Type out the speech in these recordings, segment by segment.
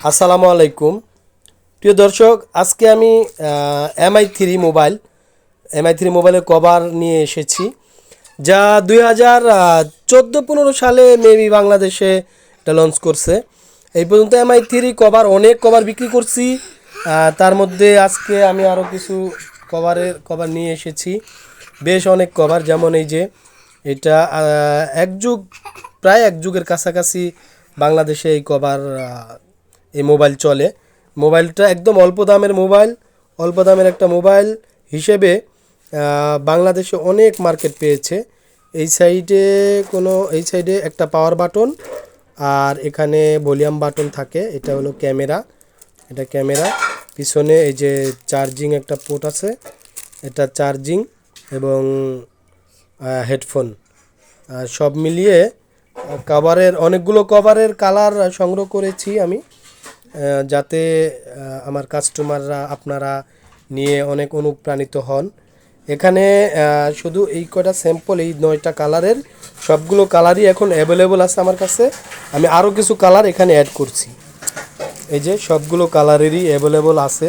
আসসালামু আলাইকুম প্রিয় দর্শক, আজকে আমি এমআই থ্রি মোবাইলের কভার নিয়ে এসেছি, যা 2014-15 সালে মেবি বাংলাদেশে এটা লঞ্চ করছে। এই পর্যন্ত এমআই থ্রি অনেক কভার বিক্রি করছি। তার মধ্যে আজকে আমি আরও কিছু কভার নিয়ে এসেছি, বেশ অনেক কভার। যেমন এই যে এটা প্রায় এক যুগের কাছাকাছি বাংলাদেশে এই কভার এই মোবাইল চলে। মোবাইলটা একদম অল্প দামের একটা মোবাইল হিসেবে বাংলাদেশে অনেক মার্কেট পেয়েছে। এই সাইডে একটা পাওয়ার বাটন, আর এখানে ভলিউম বাটন থাকে। এটা হলো ক্যামেরা। পিছনে এই যে চার্জিং একটা পোর্ট আছে, এটা চার্জিং এবং হেডফোন সব মিলিয়ে অনেকগুলো কভারের কালার সংগ্রহ করেছি আমি, যাতে আমার কাস্টমাররা আপনারা নিয়ে অনেক অনুপ্রাণিত হন। এখানে শুধু এই কটা স্যাম্পল, এই 9টা কালারের সবগুলো কালারই এখন অ্যাভেলেবল আছে আমার কাছে। আমি আরও কিছু কালার এখানে অ্যাড করছি। এই যে সবগুলো কালারেরই অ্যাভেলেবল আছে।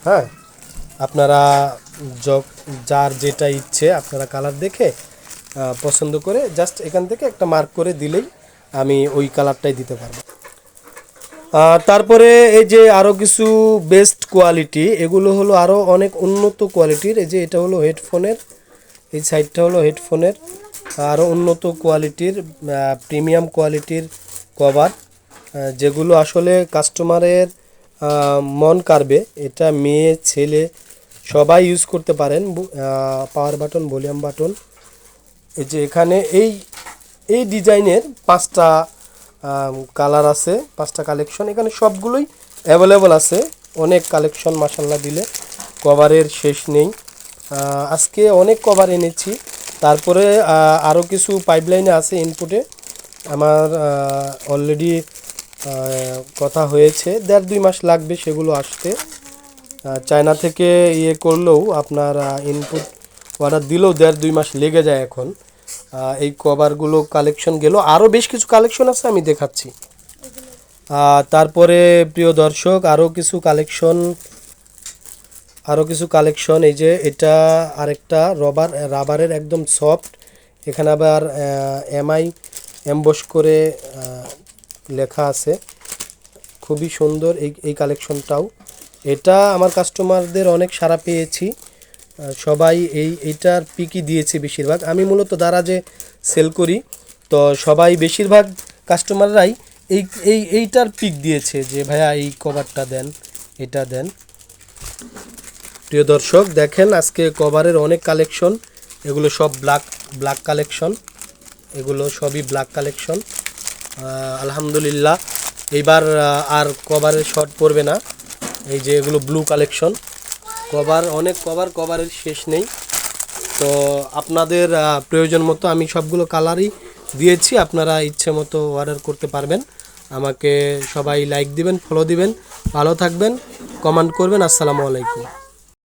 হ্যাঁ, আপনারা যার যেটা ইচ্ছে আপনারা কালার দেখে পছন্দ করে জাস্ট এখান থেকে একটা মার্ক করে দিলেই আমি ওই কালারটাই দিতে পারবো। তারপরে এই যে আরও কিছু বেস্ট কোয়ালিটি, এগুলো হলো আরও অনেক উন্নত কোয়ালিটির। এই যে এটা হলো হেডফোনের, এই সাইডটা হলো হেডফোনের আরও উন্নত কোয়ালিটির, প্রিমিয়াম কোয়ালিটির কভার, যেগুলো আসলে কাস্টমারের মন কাড়বে। এটা মেয়ে ছেলে সবাই ইউজ করতে পারেন। Power button, volume button. এই যে এখানে এই ডিজাইনের 5টা কালার আছে, 5টা কালেকশন এখানে সবগুলোই অ্যাভেলেবল আছে। অনেক কালেকশন মাশাআল্লাহ দিলে কভারের শেষ নেই। আজকে অনেক কভার এনেছি। তারপরে আরও কিছু পাইপলাইনে আছে ইনপুটে, আমার অলরেডি কথা হয়েছে 1.5-2 মাস লাগবে সেগুলো আসতে। চায়না থেকে করলেও আপনার ইনপুট অর্ডার দিলেও 1.5-2 মাস লেগে যায় এখন। এই কভারগুলো কালেকশন গেল, আরও বেশ কিছু কালেকশন আছে আমি দেখাচ্ছি। তারপরে প্রিয় দর্শক, আরও কিছু কালেকশন এই যে এটা আরেকটা রাবারের একদম সফট, এখানে আবার এমআই এমবস করে লেখা আছে, খুবই সুন্দর এই কালেকশনটাও। এটা আমার কাস্টমারদের অনেক সাড়া পেয়েছি, সবাই এইটার পিকই দিয়েছে বেশিরভাগ। আমি মূলত দারাজে সেল করি, তো সবাই বেশিরভাগ কাস্টমাররাই এইটার পিক দিয়েছে যে ভাইয়া এই কভারটা দেন, এটা দেন। প্রিয় দর্শক দেখেন, আজকে কভারের অনেক কালেকশন, এগুলো সব ব্ল্যাক কালেকশন, এগুলো সবই ব্ল্যাক কালেকশন। আলহামদুলিল্লাহ এইবার আর কভারের শর্ট পড়বে না। এই যে এগুলো ব্লু কালেকশন, অনেক কভারের শেষ নেই। তো আপনাদের প্রয়োজন মতো আমি সবগুলো কালারই দিয়েছি, আপনারা ইচ্ছে মতো অর্ডার করতে পারবেন। আমাকে সবাই লাইক দিবেন, ফলো দিবেন, ভালো থাকবেন, কমেন্ট করবেন। আসসালামু আলাইকুম।